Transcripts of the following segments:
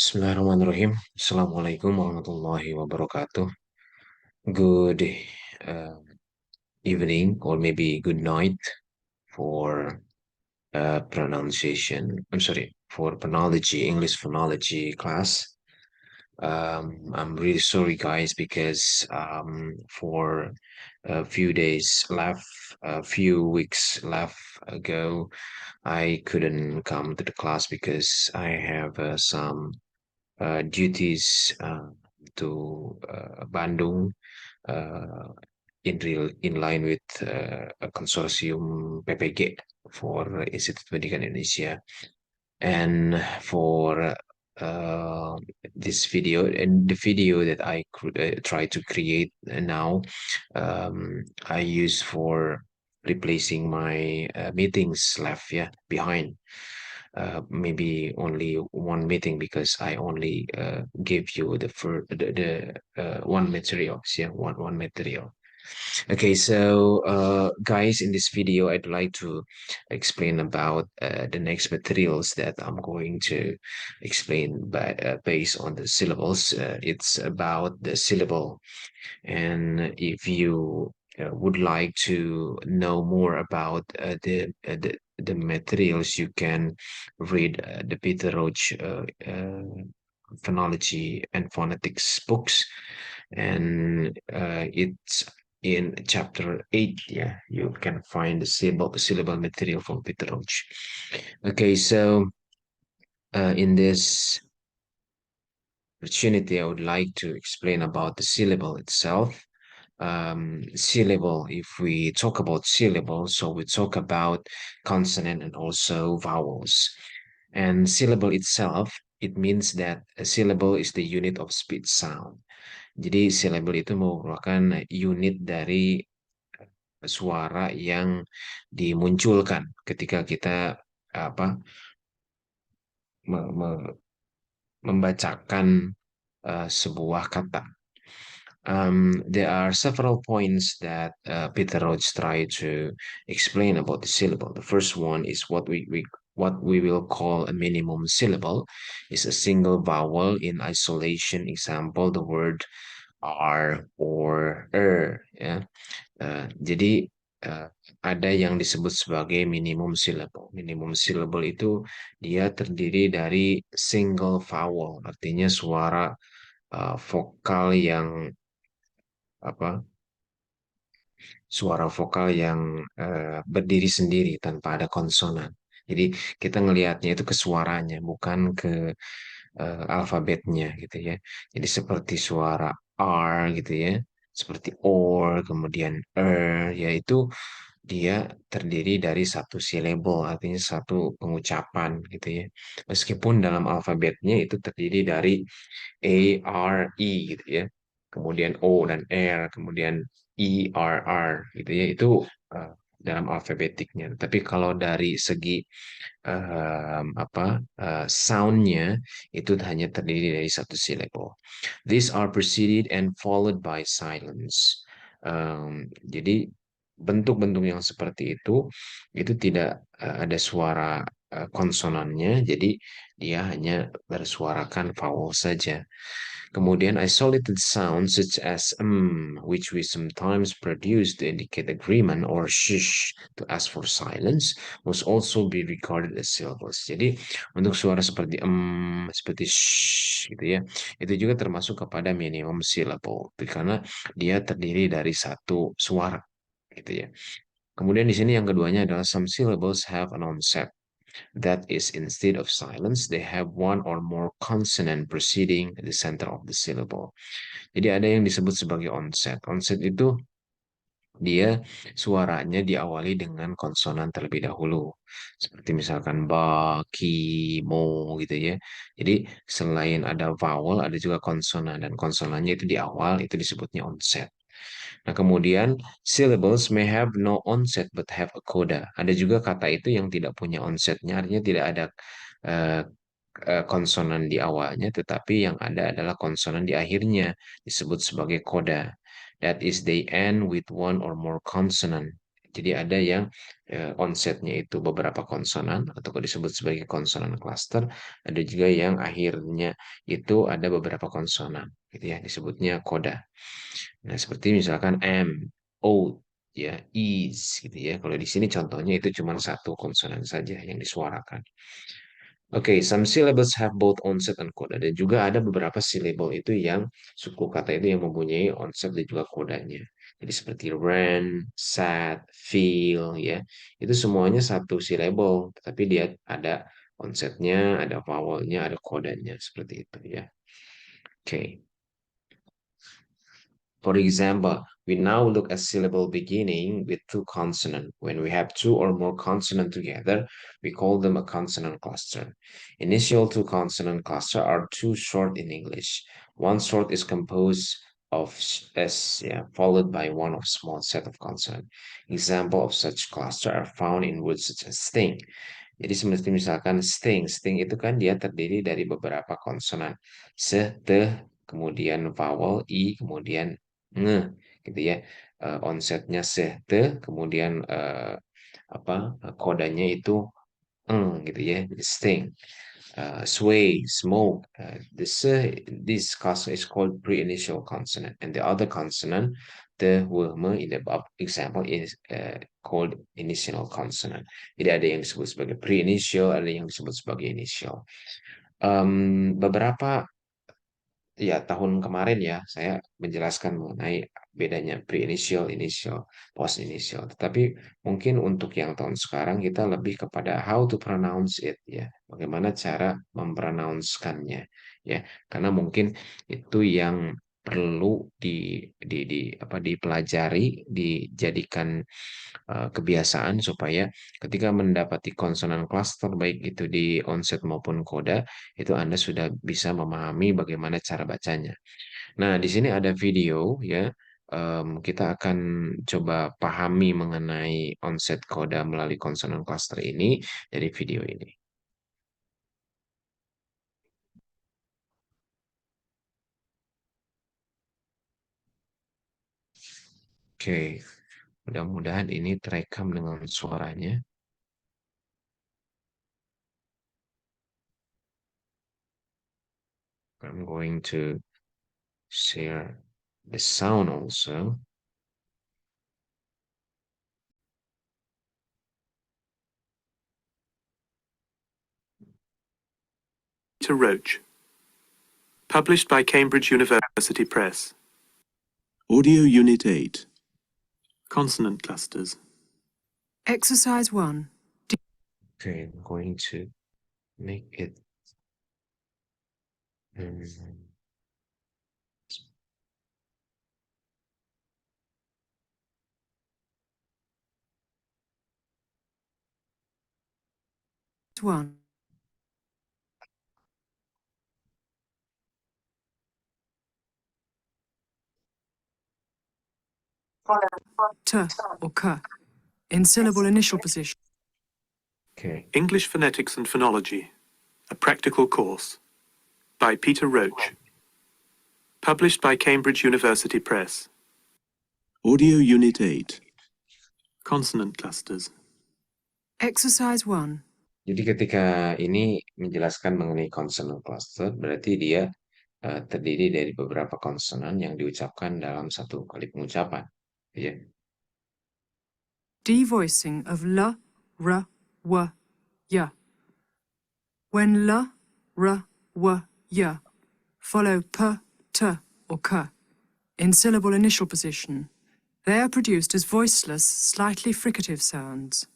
Bismillahirrahmanirrahim. Assalamualaikum warahmatullahi wabarakatuh. Good uh, evening or maybe good night for pronunciation. I'm sorry, for phonology, English phonology class. I'm really sorry, guys, because for a few days left, a few weeks left ago, I couldn't come to the class because I have some duties to Bandung uh, in line with a consortium PPG for Institut Pendidikan Indonesia. And for uh, this video and the video that I try to create now, I use for replacing my meetings left, yeah, behind. Maybe only one meeting because I only gave you the one materials, yeah, one material. Okay, so guys, in this video, I'd like to explain about the next materials that I'm going to explain based on the syllables. It's about the syllable, and if you would like to know more about the materials, you can read the Peter Roach phonology and phonetics books, and it's in chapter 8. Yeah, you can find the syllable material from Peter Roach. Okay, so in this opportunity, I would like to explain about the syllable itself. Syllable, if we talk about syllable, so we talk about consonant and also vowels. And syllable itself, it means that a syllable is the unit of speech sound. Jadi syllable itu merupakan unit dari suara yang dimunculkan ketika kita apa membacakan sebuah kata. There are several points that Peter Roach tried to explain about the syllable. The first one is what we will call a minimum syllable, is a single vowel in isolation. Example, the word R or ya. Jadi ada yang disebut sebagai minimum syllable. Minimum syllable itu dia terdiri dari single vowel, artinya suara vokal yang apa suara vokal yang berdiri sendiri tanpa ada konsonan. Jadi kita ngelihatnya itu ke suaranya, bukan ke alfabetnya gitu ya. Jadi seperti suara R gitu ya, seperti or, kemudian yaitu dia terdiri dari satu syllable, artinya satu pengucapan gitu ya. Meskipun dalam alfabetnya itu terdiri dari A, R, E gitu ya. Kemudian O dan R, kemudian I, R, R gitu ya. Itu uh, dalam alfabetiknya. Tapi kalau dari segi soundnya itu hanya terdiri dari satu syllable. These are preceded and followed by silence. Jadi bentuk-bentuk yang seperti itu tidak ada suara konsonannya, jadi dia hanya bersuarakan vowel saja. Kemudian isolated sounds such as which we sometimes produce to indicate agreement, or shish to ask for silence, must also be regarded as syllables. Jadi untuk suara seperti seperti shh gitu ya, itu juga termasuk kepada minimum syllable, karena dia terdiri dari satu suara gitu ya. Kemudian di sini yang keduanya adalah some syllables have an onset. That is, instead of silence, they have one or more consonant preceding the center of the syllable. Jadi ada yang disebut sebagai onset. Onset itu dia suaranya diawali dengan konsonan terlebih dahulu. Seperti misalkan ba, ki, mo gitu ya. Jadi selain ada vowel, ada juga konsonan. Dan konsonannya itu di awal, itu disebutnya onset. Nah, kemudian syllables may have no onset but have a coda. Ada juga kata itu yang tidak punya onsetnya, artinya tidak ada eh, konsonan di awalnya, tetapi yang ada adalah konsonan di akhirnya, disebut sebagai coda. That is, they end with one or more consonant. Jadi ada yang onsetnya itu beberapa konsonan atau disebut sebagai konsonan cluster, ada juga yang akhirnya itu ada beberapa konsonan, gitu ya, disebutnya koda. Nah, seperti misalkan M, O, ya, is, gitu ya. Kalau di sini contohnya itu cuma satu konsonan saja yang disuarakan. Oke, some syllables have both onset and coda. Dan juga ada beberapa syllable itu yang suku kata itu yang mempunyai onset dan juga kodanya. Jadi seperti ran, sat, feel, ya. Itu semuanya satu syllable, tetapi dia ada onsetnya, ada vowelnya, ada kodanya, seperti itu ya. Oke. For example, we now look at syllable beginning with two consonants. When we have two or more consonants together, we call them a consonant cluster. Initial two consonant cluster are too short in English. One short is composed of S, yeah, followed by one of small set of consonant. Example of such cluster are found in words such as sting. Jadi seperti misalkan sting, sting itu kan dia terdiri dari beberapa konsonan. Se, te, kemudian vowel, i, kemudian nge, gitu ya. Onsetnya se, te, kemudian apa kodanya itu gitu ya, sting. Sway, smoke. This consonant is called pre-initial consonant, and the other consonant, the me in the above example is called initial consonant. Jadi ada yang disebut sebagai pre-initial, ada yang disebut sebagai initial. Beberapa ya tahun kemarin ya saya menjelaskan mengenai bedanya pre-initial, initial, post-initial. Tetapi mungkin untuk yang tahun sekarang kita lebih kepada how to pronounce it ya, bagaimana cara mempronouncekannya ya. Karena mungkin itu yang perlu apa dipelajari, dijadikan kebiasaan supaya ketika mendapati konsonan cluster baik itu di onset maupun koda itu Anda sudah bisa memahami bagaimana cara bacanya. Nah, di sini ada video ya. Kita akan coba pahami mengenai onset koda melalui konsonan cluster ini dari video ini. Oke, mudah-mudahan ini terekam dengan suaranya. I'm going to share the sound also. Peter Roach. Published by Cambridge University Press. Audio Unit 8. Consonant clusters. Exercise 1. Okay, I'm going to make it 1. T or k in syllable initial position. okay. English Phonetics and Phonology. A Practical Course. By Peter Roach. Published by Cambridge University Press. Audio Unit 8. Consonant clusters. Exercise 1. Jadi ketika ini menjelaskan mengenai consonant cluster, berarti dia terdiri dari beberapa konsonan yang diucapkan dalam satu kali pengucapan. Ya. Devoicing of l, r, w, y. When l, r, w, y follow p, t, or k in syllable initial position, they are produced as voiceless, slightly fricative sounds.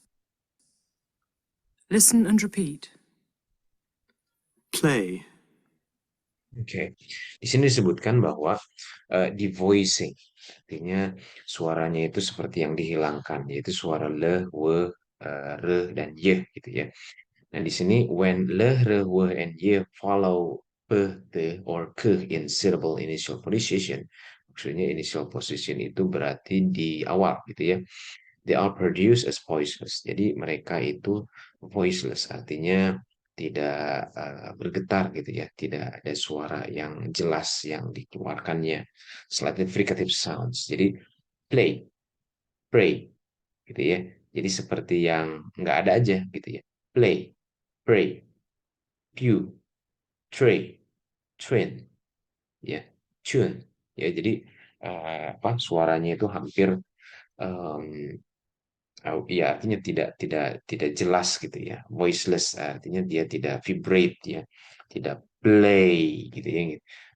Listen and repeat. Play. Oke, di sini disebutkan bahwa devoicing, artinya suaranya itu seperti yang dihilangkan, yaitu suara le, we, re, dan ye, gitu ya. Nah, di sini when le, re, we, and ye follow p, t, or ke in syllable initial position, maksudnya initial position itu berarti di awal, gitu ya. They are produced as voiceless. Jadi mereka itu voiceless, artinya tidak bergetar gitu ya, tidak ada suara yang jelas yang dikeluarkannya. Slightly fricative sounds. Jadi play, pray, gitu ya. Jadi seperti yang nggak ada aja gitu ya. Play, pray, pew, tray, train, ya, tune. Ya, jadi suaranya itu hampir ya artinya tidak jelas gitu ya. Voiceless artinya dia tidak vibrate ya. Tidak play gitu ya.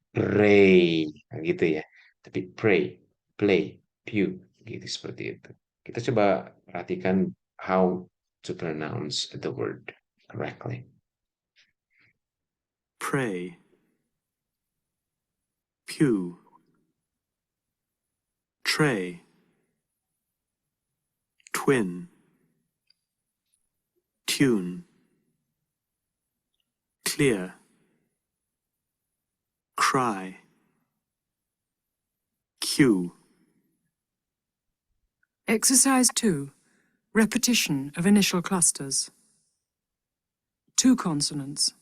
Pray gitu ya. Tapi pray, play, pew gitu seperti itu. Kita coba perhatikan how to pronounce the word correctly. Pray. Pew. Tray. Twin. Tune. Clear. Cry. Cue. Exercise 2. Repetition of initial clusters. 2 consonants.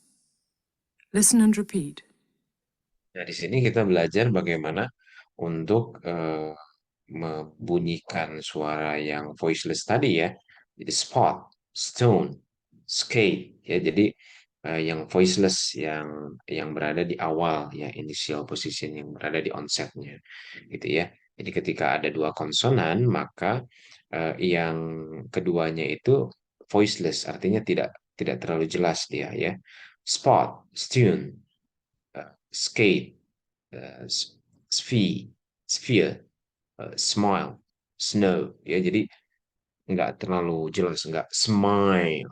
Listen and repeat. Nah, di sini kita belajar bagaimana untuk membunyikan suara yang voiceless tadi ya. Jadi spot, stone, skate ya. Jadi yang voiceless yang berada di awal ya, initial position yang berada di onsetnya gitu ya. Jadi ketika ada 2 konsonan maka yang keduanya itu voiceless artinya tidak terlalu jelas dia ya. Spot, stone, skate, sphere, smile, snow ya. Jadi nggak terlalu jelas, nggak smile,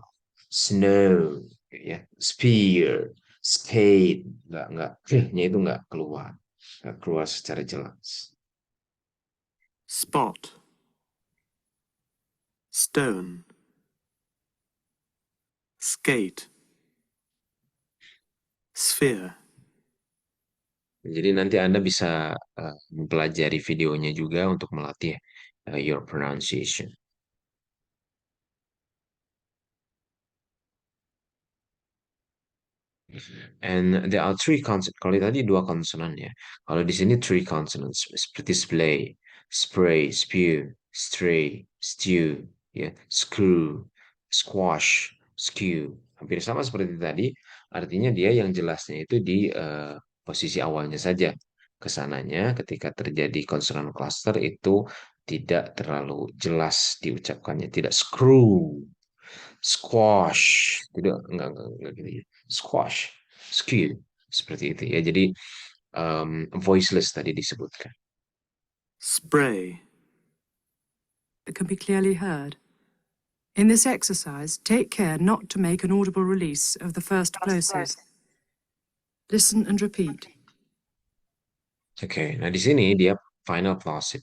snow ya, sphere, skate, nggak nya itu nggak keluar secara jelas. Spot. Stone. Skate. Sphere. Jadi nanti Anda bisa mempelajari videonya juga untuk melatih your pronunciation. And there are 3 consonants. Kalau tadi 2 konsonan ya. Kalau di sini 3 consonants seperti splay, spray, spew, stray, stew, ya, screw, squash, skew. Hampir sama seperti tadi. Artinya dia yang jelasnya itu di posisi awalnya saja. Kesananya ketika terjadi konsonan cluster itu tidak terlalu jelas diucapkannya, tidak screw, squash, enggak gitu ya. Squash, skew, seperti itu ya. Jadi voiceless tadi disebutkan. Spray. That can be clearly heard. In this exercise, take care not to make an audible release of the first plosive. Listen and repeat. Oke, nah di sini dia final plosive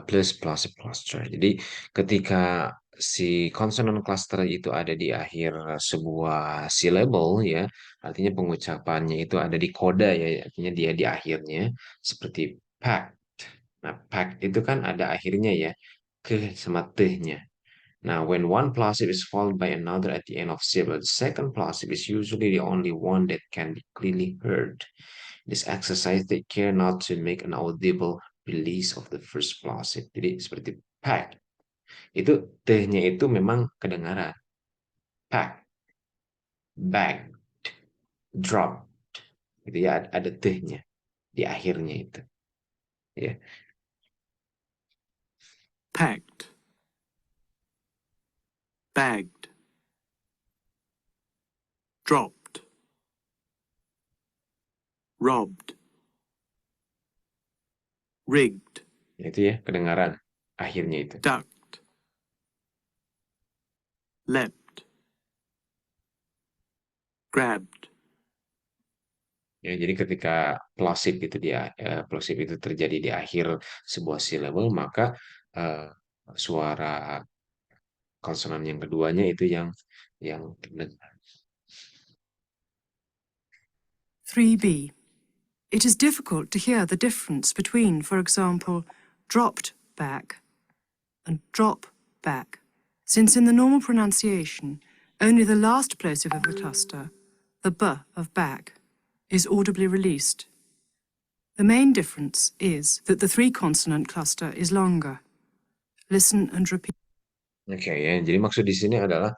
plus plosive cluster. Jadi ketika si consonant cluster itu ada di akhir sebuah syllable ya, artinya pengucapannya itu ada di koda ya, artinya dia di akhirnya seperti packed. Nah, packed itu kan ada akhirnya ya, ke sama tehnya. Now, when one plosive is followed by another at the end of syllable, the second plosive is usually the only one that can be clearly heard. This exercise take care not to make an audible release of the first plosive. Jadi seperti pack. Itu tehnya itu memang kedengaran. Pack, bag, drop. Gitu ya, ada tehnya di akhirnya itu. Ya. Packed. Bagged. Dropped. Robbed. Rigged. Itu ya, kedengaran akhirnya itu. Ducked. Leapt. Grabbed. Ya, jadi ketika plosive itu plosive itu terjadi di akhir sebuah syllable, maka suara konsonan yang keduanya itu yang terdengar. 3b. It is difficult to hear the difference between, for example, dropped back and drop back, since in the normal pronunciation, only the last plosive of the cluster, the b of back, is audibly released. The main difference is that the 3-consonant cluster is longer. Listen and repeat. Oke ya, jadi maksud di sini adalah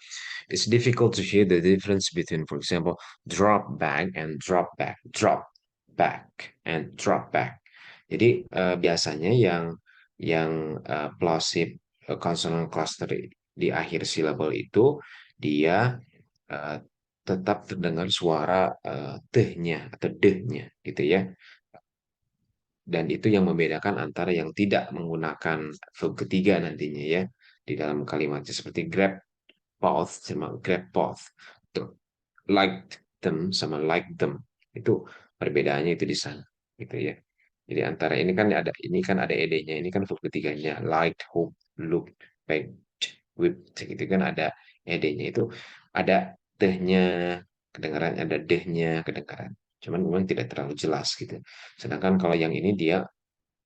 it's difficult to hear the difference between, for example, drop back and drop back, drop back and drop back. Jadi biasanya yang plosive consonant cluster di akhir silabel itu dia eh, tetap terdengar suara tehnya atau dehnya gitu ya. Dan itu yang membedakan antara yang tidak menggunakan verb ketiga nantinya ya di dalam kalimatnya seperti grab path sama grab path. Tuh, like them sama like them itu perbedaannya itu di sana gitu ya. Jadi antara ini kan ada ed-nya, ini kan verb ketiganya liked, hope, looked, begged, whipped gitu kan ada ed-nya itu ada tehnya kedengaran, ada dehnya kedengaran. Cuman memang tidak terlalu jelas gitu. Sedangkan kalau yang ini dia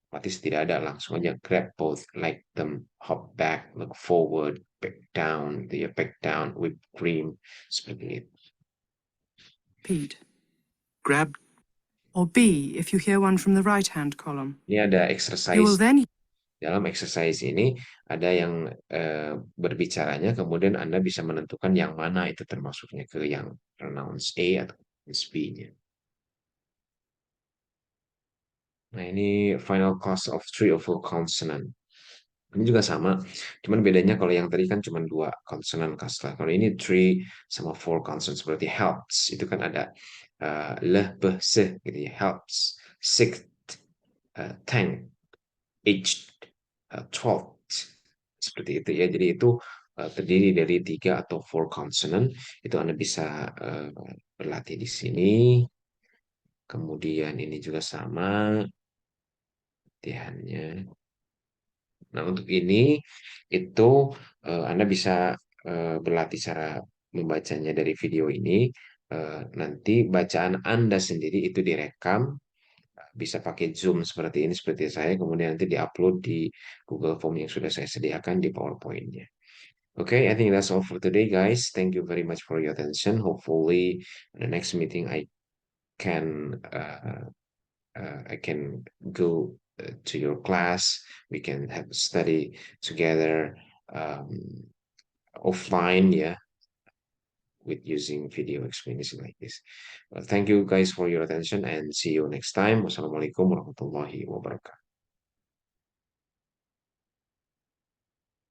otomatis tidak ada, langsung aja grab both, like them, hop back, look forward, back down, gitu ya, back down, whip cream, seperti itu. Pete. Grab Or B if you hear one from the right-hand column. Ini ada You exercise. will then Dalam exercise ini ada yang berbicaranya, kemudian Anda bisa menentukan yang mana itu termasuknya ke yang pronouns A atau B-nya. Nah, ini final class of 3 or 4 consonant. Ini juga sama, cuman bedanya kalau yang tadi kan cuma 2 konsonan kaslah. Kalau ini 3 sama 4 consonant seperti helps, itu kan ada leh, beh, seh gitu ya, helps, sixth, tenth, aged, 12th, seperti itu ya. Jadi itu terdiri dari 3 atau 4 consonant, itu Anda bisa berlatih di sini. Kemudian ini juga sama latihannya. Nah, untuk ini itu Anda bisa berlatih cara membacanya dari video ini. Nanti bacaan Anda sendiri itu direkam, bisa pakai Zoom seperti ini, seperti saya, kemudian nanti diupload di Google Form yang sudah saya sediakan di PowerPoint-nya. Okay, I think that's all for today, guys. Thank you very much for your attention. Hopefully, in the next meeting, can I can go to your class. We can have a study together offline, yeah, with using video explanation like this. Thank you guys for your attention and see you next time. Wassalamualaikum warahmatullahi wabarakatuh.